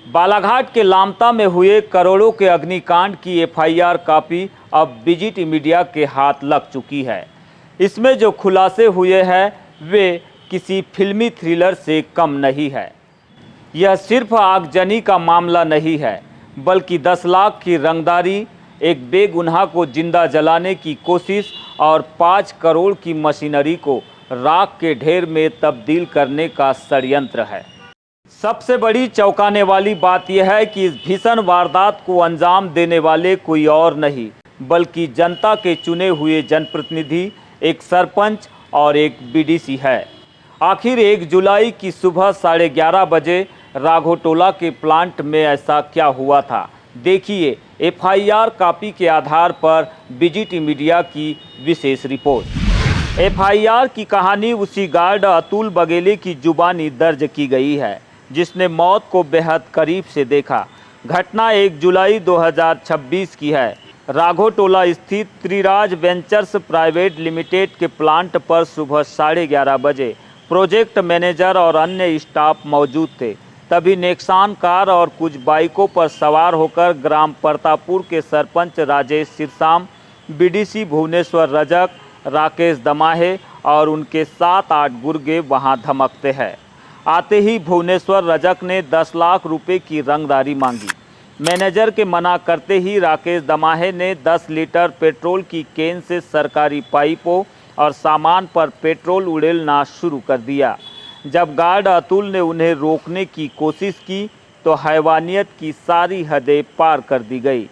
बालाघाट के लामता में हुए करोड़ों के अग्निकांड की एफआईआर कॉपी अब विजिट मीडिया के हाथ लग चुकी है। इसमें जो खुलासे हुए हैं वे किसी फिल्मी थ्रिलर से कम नहीं है। यह सिर्फ आगजनी का मामला नहीं है, बल्कि 10 लाख की रंगदारी, एक बेगुनाह को जिंदा जलाने की कोशिश और 5 करोड़ की मशीनरी को राख के ढेर में तब्दील करने का षड्यंत्र है। सबसे बड़ी चौंकाने वाली बात यह है कि इस भीषण वारदात को अंजाम देने वाले कोई और नहीं, बल्कि जनता के चुने हुए जनप्रतिनिधि, एक सरपंच और एक बीडीसी है। आखिर 1 जुलाई की सुबह 11:30 बजे राघोटोला के प्लांट में ऐसा क्या हुआ था? देखिए एफआईआर कॉपी के आधार पर विजिट मीडिया की विशेष रिपोर्ट। एफआईआर की कहानी उसी गार्ड अतुल बगेले की जुबानी दर्ज की गई है, जिसने मौत को बेहद करीब से देखा। घटना 1 जुलाई 2026 की है। राघोटोला स्थित त्रिराज वेंचर्स प्राइवेट लिमिटेड के प्लांट पर सुबह 11:30 बजे प्रोजेक्ट मैनेजर और अन्य स्टाफ मौजूद थे। तभी नेक्सान कार और कुछ बाइकों पर सवार होकर ग्राम परतापुर के सरपंच राजेश सिरसाम, बीडीसी भुवनेश्वर रजक, राकेश दमाहे और उनके 7-8 गुर्गे वहां धमकते हैं। आते ही भुवनेश्वर रजक ने 10 लाख रुपए की रंगदारी मांगी। मैनेजर के मना करते ही राकेश दमाहे ने 10 लीटर पेट्रोल की केन से सरकारी पाइपों और सामान पर पेट्रोल उड़ेलना शुरू कर दिया। जब गार्ड अतुल ने उन्हें रोकने की कोशिश की तो हैवानियत की सारी हदें पार कर दी गई।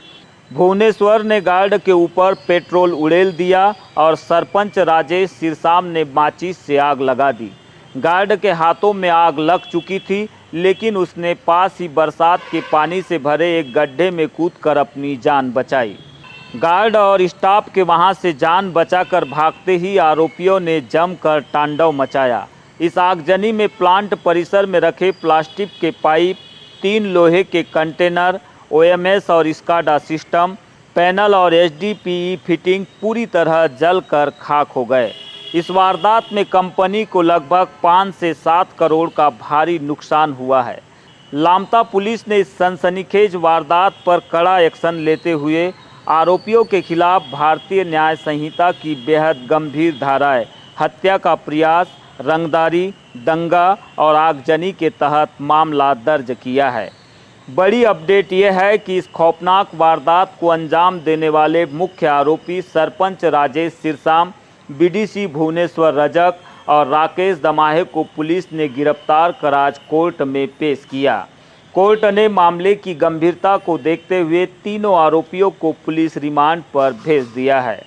भुवनेश्वर ने गार्ड के ऊपर पेट्रोल उड़ेल दिया और सरपंच राजेश सिरसाम ने माचिस से आग लगा दी। गार्ड के हाथों में आग लग चुकी थी, लेकिन उसने पास ही बरसात के पानी से भरे एक गड्ढे में कूदकर अपनी जान बचाई। गार्ड और स्टाफ के वहां से जान बचाकर भागते ही आरोपियों ने जमकर तांडव मचाया। इस आगजनी में प्लांट परिसर में रखे प्लास्टिक के पाइप, 3 लोहे के कंटेनर, ओएमएस और स्काडा सिस्टम, पैनल और एचडीपीई फिटिंग पूरी तरह जलकर खाक हो गए। इस वारदात में कंपनी को लगभग 5 से 7 करोड़ का भारी नुकसान हुआ है। लामता पुलिस ने इस सनसनीखेज वारदात पर कड़ा एक्शन लेते हुए आरोपियों के खिलाफ भारतीय न्याय संहिता की बेहद गंभीर धाराएं, हत्या का प्रयास, रंगदारी, दंगा और आगजनी के तहत मामला दर्ज किया है। बड़ी अपडेट यह है कि इस खौफनाक वारदात को अंजाम देने वाले मुख्य आरोपी सरपंच राजेश सिरसाम, बीडीसी भुवनेश्वर रजक और राकेश दमाहे को पुलिस ने गिरफ्तार कर आज कोर्ट में पेश किया। कोर्ट ने मामले की गंभीरता को देखते हुए तीनों आरोपियों को पुलिस रिमांड पर भेज दिया है।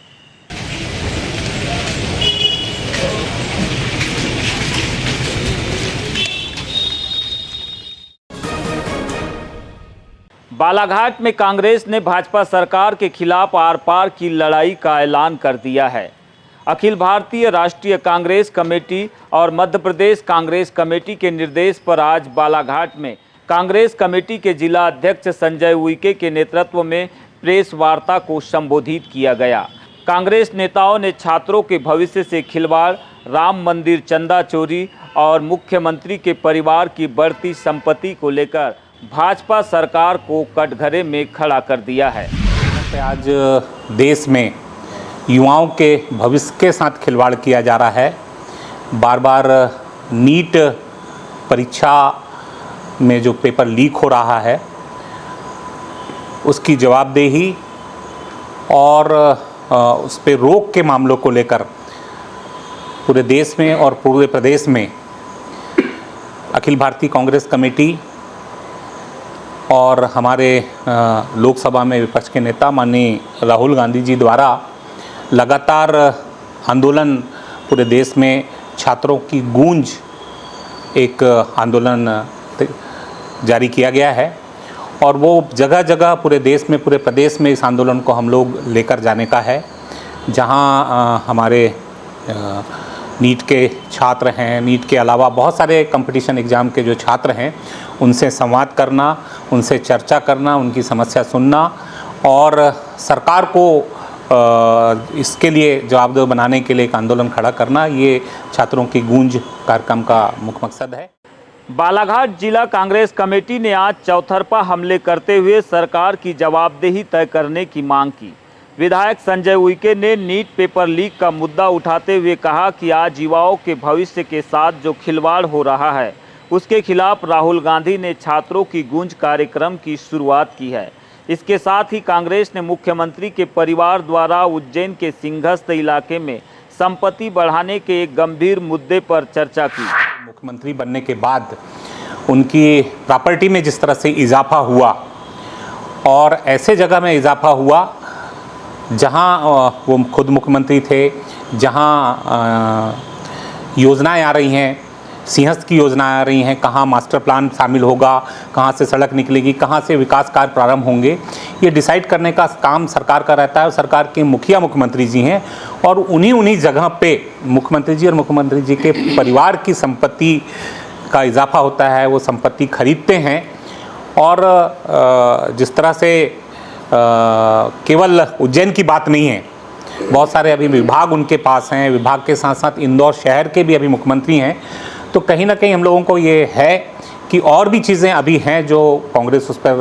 बालाघाट में कांग्रेस ने भाजपा सरकार के खिलाफ आर पार की लड़ाई का ऐलान कर दिया है। अखिल भारतीय राष्ट्रीय कांग्रेस कमेटी और मध्य प्रदेश कांग्रेस कमेटी के निर्देश पर आज बालाघाट में कांग्रेस कमेटी के जिला अध्यक्ष संजय उइके के नेतृत्व में प्रेस वार्ता को संबोधित किया गया। कांग्रेस नेताओं ने छात्रों के भविष्य से खिलवाड़, राम मंदिर चंदा चोरी और मुख्यमंत्री के परिवार की बढ़ती संपत्ति को लेकर भाजपा सरकार को कटघरे में खड़ा कर दिया है। आज देश में युवाओं के भविष्य के साथ खिलवाड़ किया जा रहा है। बार बार नीट परीक्षा में जो पेपर लीक हो रहा है उसकी जवाबदेही और उस पर रोक के मामलों को लेकर पूरे देश में और पूरे प्रदेश में अखिल भारतीय कांग्रेस कमेटी और हमारे लोकसभा में विपक्ष के नेता माननीय राहुल गांधी जी द्वारा लगातार आंदोलन पूरे देश में छात्रों की गूंज एक आंदोलन जारी किया गया है और वो जगह जगह पूरे देश में, पूरे प्रदेश में इस आंदोलन को हम लोग लेकर जाने का है। जहां हमारे नीट के छात्र हैं, नीट के अलावा बहुत सारे कंपटीशन एग्ज़ाम के जो छात्र हैं उनसे संवाद करना, उनसे चर्चा करना, उनकी समस्या सुनना और सरकार को इसके लिए जवाबदेह बनाने के लिए एक आंदोलन खड़ा करना, ये छात्रों की गूंज कार्यक्रम का मुख्य मकसद है। बालाघाट जिला कांग्रेस कमेटी ने आज चौतरफा हमले करते हुए सरकार की जवाबदेही तय करने की मांग की। विधायक संजय उइके ने नीट पेपर लीक का मुद्दा उठाते हुए कहा कि आज युवाओं के भविष्य के साथ जो खिलवाड़ हो रहा है उसके खिलाफ राहुल गांधी ने छात्रों की गूंज कार्यक्रम की शुरुआत की है। इसके साथ ही कांग्रेस ने मुख्यमंत्री के परिवार द्वारा उज्जैन के सिंहस्थ इलाके में संपत्ति बढ़ाने के एक गंभीर मुद्दे पर चर्चा की। मुख्यमंत्री बनने के बाद उनकी प्रॉपर्टी में जिस तरह से इजाफा हुआ और ऐसे जगह में इजाफा हुआ जहां वो खुद मुख्यमंत्री थे, जहां योजनाएं आ रही हैं, सिंहस्थ की योजनाएं आ रही हैं, कहाँ मास्टर प्लान शामिल होगा, कहाँ से सड़क निकलेगी, कहाँ से विकास कार्य प्रारंभ होंगे, ये डिसाइड करने का काम सरकार का रहता है। सरकार के मुखिया मुख्यमंत्री जी हैं और उन्हीं जगह पे मुख्यमंत्री जी और मुख्यमंत्री जी के परिवार की संपत्ति का इजाफा होता है, वो संपत्ति खरीदते हैं। और जिस तरह से केवल उज्जैन की बात नहीं है, बहुत सारे अभी विभाग उनके पास हैं, विभाग के साथ साथ इंदौर शहर के भी अभी मुख्यमंत्री हैं। तो कहीं ना कहीं हम लोगों को ये है कि और भी चीज़ें अभी हैं जो कांग्रेस उस पर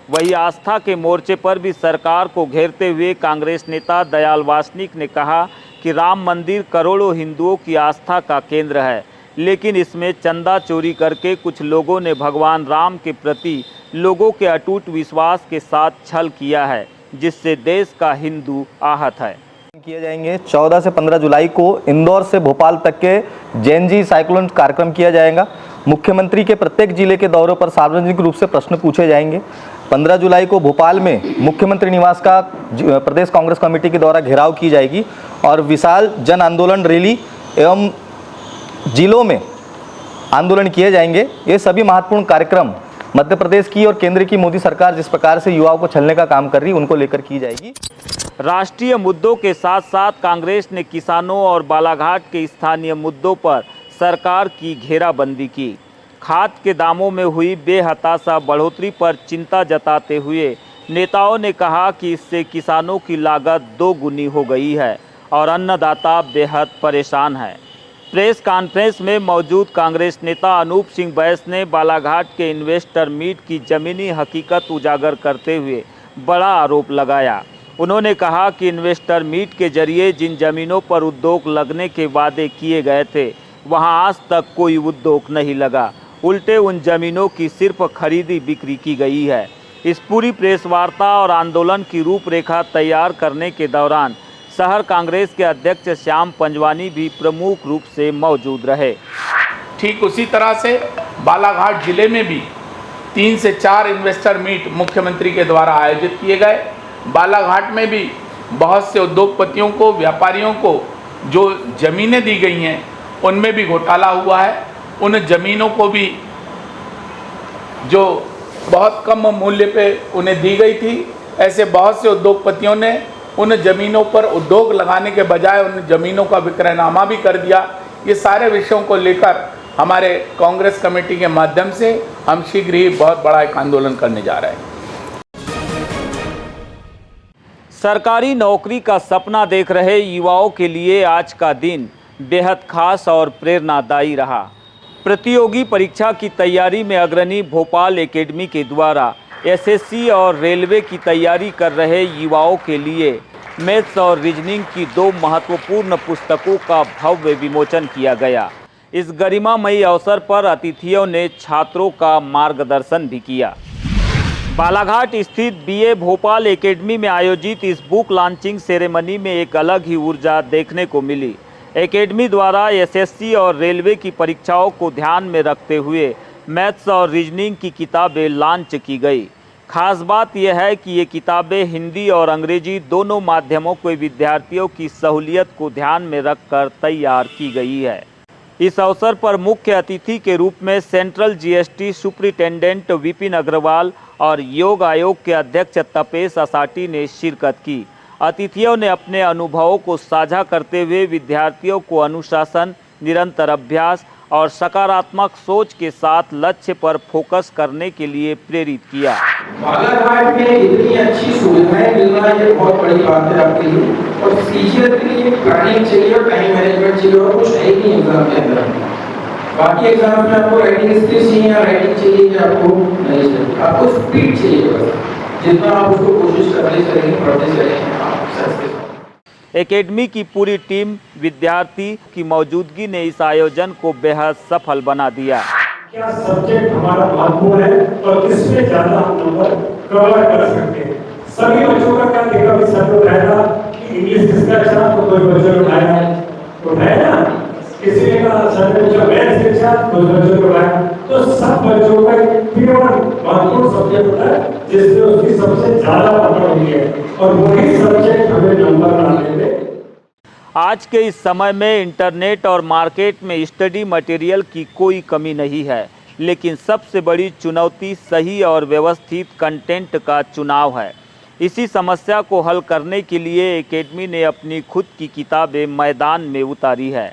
वही आस्था के मोर्चे पर भी सरकार को घेरते हुए कांग्रेस नेता दयाल वासनिक ने कहा कि राम मंदिर करोड़ों हिंदुओं की आस्था का केंद्र है, लेकिन इसमें चंदा चोरी करके कुछ लोगों ने भगवान राम के प्रति लोगों के अटूट विश्वास के साथ छल किया है, जिससे देश का हिंदू आहत है। किए जाएंगे 14 से 15 जुलाई को इंदौर से भोपाल तक के जेएनजी साइक्लोन कार्यक्रम किया जाएगा। मुख्यमंत्री के प्रत्येक जिले के दौरों पर सार्वजनिक रूप से प्रश्न पूछे जाएंगे। 15 जुलाई को भोपाल में मुख्यमंत्री निवास का प्रदेश कांग्रेस कमेटी के द्वारा घेराव की जाएगी और विशाल जन आंदोलन रैली एवं जिलों में आंदोलन किए जाएंगे। ये सभी महत्वपूर्ण कार्यक्रम मध्य प्रदेश की और केंद्र की मोदी सरकार जिस प्रकार से युवाओं को छलने का काम कर रही है उनको लेकर की जाएगी। राष्ट्रीय मुद्दों के साथ साथ कांग्रेस ने किसानों और बालाघाट के स्थानीय मुद्दों पर सरकार की घेराबंदी की। खाद के दामों में हुई बेहताशा बढ़ोतरी पर चिंता जताते हुए नेताओं ने कहा कि इससे किसानों की लागत 2 गुनी हो गई है और अन्नदाता बेहद परेशान है। प्रेस कॉन्फ्रेंस में मौजूद कांग्रेस नेता अनूप सिंह बैस ने बालाघाट के इन्वेस्टर मीट की ज़मीनी हकीकत उजागर करते हुए बड़ा आरोप लगाया। उन्होंने कहा कि इन्वेस्टर मीट के जरिए जिन जमीनों पर उद्योग लगने के वादे किए गए थे वहां आज तक कोई उद्योग नहीं लगा, उल्टे उन जमीनों की सिर्फ खरीदी बिक्री की गई है। इस पूरी प्रेस वार्ता और आंदोलन की रूपरेखा तैयार करने के दौरान शहर कांग्रेस के अध्यक्ष श्याम पंजवानी भी प्रमुख रूप से मौजूद रहे। ठीक उसी तरह से बालाघाट जिले में भी 3 से 4 इन्वेस्टर मीट मुख्यमंत्री के द्वारा आयोजित किए गए। बालाघाट में भी बहुत से उद्योगपतियों को, व्यापारियों को जो ज़मीनें दी गई हैं उनमें भी घोटाला हुआ है। उन ज़मीनों को भी जो बहुत कम मूल्य पे उन्हें दी गई थी, ऐसे बहुत से उद्योगपतियों ने उन ज़मीनों पर उद्योग लगाने के बजाय उन ज़मीनों का विक्रयनामा भी कर दिया। ये सारे विषयों को लेकर हमारे कांग्रेस कमेटी के माध्यम से हम शीघ्र ही बहुत बड़ा एक आंदोलन करने जा रहे हैं। सरकारी नौकरी का सपना देख रहे युवाओं के लिए आज का दिन बेहद खास और प्रेरणादायी रहा। प्रतियोगी परीक्षा की तैयारी में अग्रणी भोपाल एकेडमी के द्वारा एसएससी और रेलवे की तैयारी कर रहे युवाओं के लिए मैथ्स और रीजनिंग की 2 महत्वपूर्ण पुस्तकों का भव्य विमोचन किया गया। इस गरिमामयी अवसर पर अतिथियों ने छात्रों का मार्गदर्शन भी किया। बालाघाट स्थित बीए भोपाल एकेडमी में आयोजित इस बुक लॉन्चिंग सेरेमनी में एक अलग ही ऊर्जा देखने को मिली। एकेडमी द्वारा एसएससी और रेलवे की परीक्षाओं को ध्यान में रखते हुए मैथ्स और रीजनिंग की किताबें लॉन्च की गई। खास बात यह है कि ये किताबें हिंदी और अंग्रेजी दोनों माध्यमों के विद्यार्थियों की सहूलियत को ध्यान में रखकर तैयार की गई है। इस अवसर पर मुख्य अतिथि के रूप में central GST superintendent Vipin Agarwal और योग आयोग के अध्यक्ष तपेश असाटी ने शिरकत की। अतिथियों ने अपने अनुभवों को साझा करते हुए विद्यार्थियों को अनुशासन, निरंतर अभ्यास और सकारात्मक सोच के साथ लक्ष्य पर फोकस करने के लिए प्रेरित किया। बालाघाट में इतनी अच्छी सुविधाएं मिलना ये बहुत बड़ी बात है आपके लिए, और टीचर के लिए प्लानिंग चाहिए और टाइम मैनेजमेंट चाहिए, और कुछ है ही नहीं एग्जाम के अंदर। बाकी एग्जाम में आपको राइटिंग स्किल्स चाहिए या राइटिंग चाहिए कि आपको नहीं चाहिए, आपको स्पीड चाहिए बस। जितना आप उसको कोशिश करते चलेंगे, पढ़ते चलेंगे, आप सक्सेस होंगे। एकेडमी की पूरी टीम, विद्यार्थी की मौजूदगी ने इस आयोजन को बेहद सफल बना दिया। क्या सब्जेक्ट हमारा महत्वपूर्ण है और किसमें ज्यादा हम नंबर कवर कर सकते हैं। सभी बच्चों का क्या देखा भी सर को रहेगा कि इंग्लिश किसका अच्छा, तो कोई बच्चों ने उठाया ना, किसी ने कहा सर ने पूछा मैथ्स किसका, तो बच्चों को उठाया। तो सब बच्चों का केवल महत्वपूर्ण सब्जेक्ट होता है जिसमें उसकी सबसे ज्यादा पकड़ हुई है और वही सब्जेक्ट हमें नंबर लाने में। आज के इस समय में इंटरनेट और मार्केट में स्टडी मटेरियल की कोई कमी नहीं है, लेकिन सबसे बड़ी चुनौती सही और व्यवस्थित कंटेंट का चुनाव है। इसी समस्या को हल करने के लिए एकेडमी ने अपनी खुद की किताबें मैदान में उतारी है।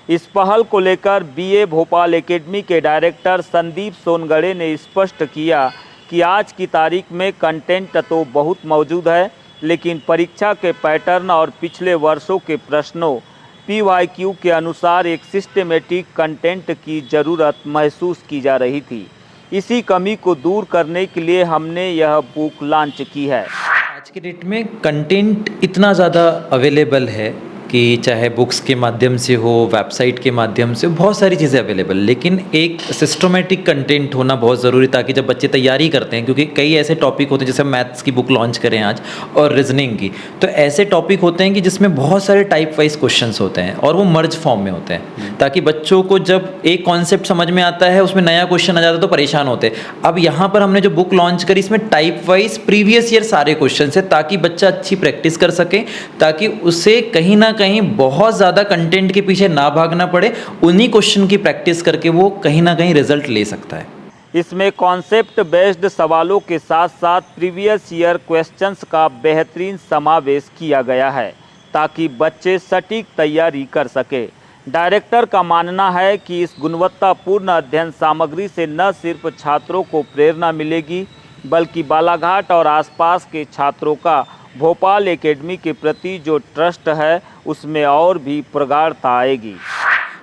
इस पहल को लेकर बीए भोपाल एकेडमी के डायरेक्टर संदीप सोनगड़े ने स्पष्ट किया कि आज की तारीख में कंटेंट तो बहुत मौजूद है, लेकिन परीक्षा के पैटर्न और पिछले वर्षों के प्रश्नों PYQ के अनुसार एक सिस्टेमेटिक कंटेंट की ज़रूरत महसूस की जा रही थी। इसी कमी को दूर करने के लिए हमने यह बुक लॉन्च की है। आज के डेट में कंटेंट इतना ज़्यादा अवेलेबल है कि चाहे बुक्स के माध्यम से हो, वेबसाइट के माध्यम से, बहुत सारी चीज़ें अवेलेबल, लेकिन एक सिस्टमेटिक कंटेंट होना बहुत ज़रूरी, ताकि जब बच्चे तैयारी करते हैं, क्योंकि कई ऐसे टॉपिक होते हैं, जैसे मैथ्स की बुक लॉन्च करें आज और रीजनिंग की, तो ऐसे टॉपिक होते हैं कि जिसमें बहुत सारे टाइप वाइज क्वेश्चंस होते हैं और वो मर्ज फॉर्म में होते हैं, ताकि बच्चों को जब एक कॉन्सेप्ट समझ में आता है उसमें नया क्वेश्चन आ जाता है तो परेशान होते हैं। अब यहाँ पर हमने जो बुक लॉन्च करी, इसमें टाइप वाइज प्रीवियस ईयर सारे क्वेश्चन है, ताकि बच्चा अच्छी प्रैक्टिस कर सके, ताकि उसे कहीं ना कहीं बहुत ज़्यादा कंटेंट के पीछे ना भागना पड़े, उन्हीं क्वेश्चन की प्रैक्टिस करके वो कहीं ना कहीं रिजल्ट ले सकता है। इसमें कॉन्सेप्ट बेस्ड सवालों के साथ साथ प्रीवियस ईयर क्वेश्चंस का बेहतरीन समावेश किया गया है, ताकि बच्चे सटीक तैयारी कर सके। डायरेक्टर का मानना है कि इस गुणवत्तापूर्ण अध्ययन सामग्री से न सिर्फ छात्रों को प्रेरणा मिलेगी, बल्कि बालाघाट और आसपास के छात्रों का भोपाल एकेडमी के प्रति जो ट्रस्ट है उसमें और भी प्रगाढ़ता आएगी।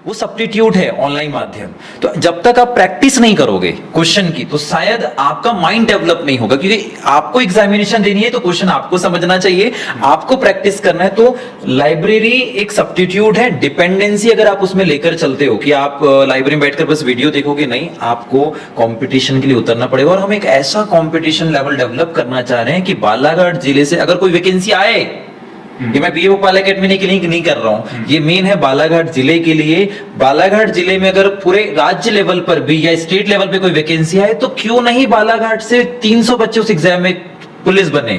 वो सब्स्टिट्यूट है ऑनलाइन माध्यम, तो जब तक आप प्रैक्टिस नहीं करोगे क्वेश्चन की, तो शायद आपका माइंड डेवलप नहीं होगा, क्योंकि आपको एग्जामिनेशन देनी है तो क्वेश्चन आपको समझना चाहिए, आपको प्रैक्टिस करना है। तो लाइब्रेरी एक सब्स्टिट्यूट है, डिपेंडेंसी अगर आप उसमें लेकर चलते हो कि आप लाइब्रेरी में बैठकर बस वीडियो देखोगे, नहीं, आपको कंपटीशन के लिए उतरना पड़ेगा। और हम एक ऐसा कंपटीशन लेवल डेवलप करना चाह रहे हैं कि बालाघाट जिले से अगर कोई वैकेंसी आए, ये मैं बीए भोपाल एकेडमी के लिए नहीं कर रहा हूँ, ये मेन है बालाघाट जिले के लिए। बालाघाट जिले में अगर पूरे राज्य लेवल पर भी या स्टेट लेवल पे कोई वैकेंसी आए, तो क्यों नहीं बालाघाट से 300 बच्चे उस एग्जाम में पुलिस बने,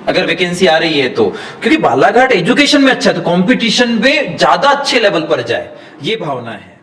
अगर वैकेंसी आ रही है तो, क्योंकि बालाघाट एजुकेशन में अच्छा है, तो कंपटीशन में ज्यादा अच्छे लेवल पर जाए, ये भावना है।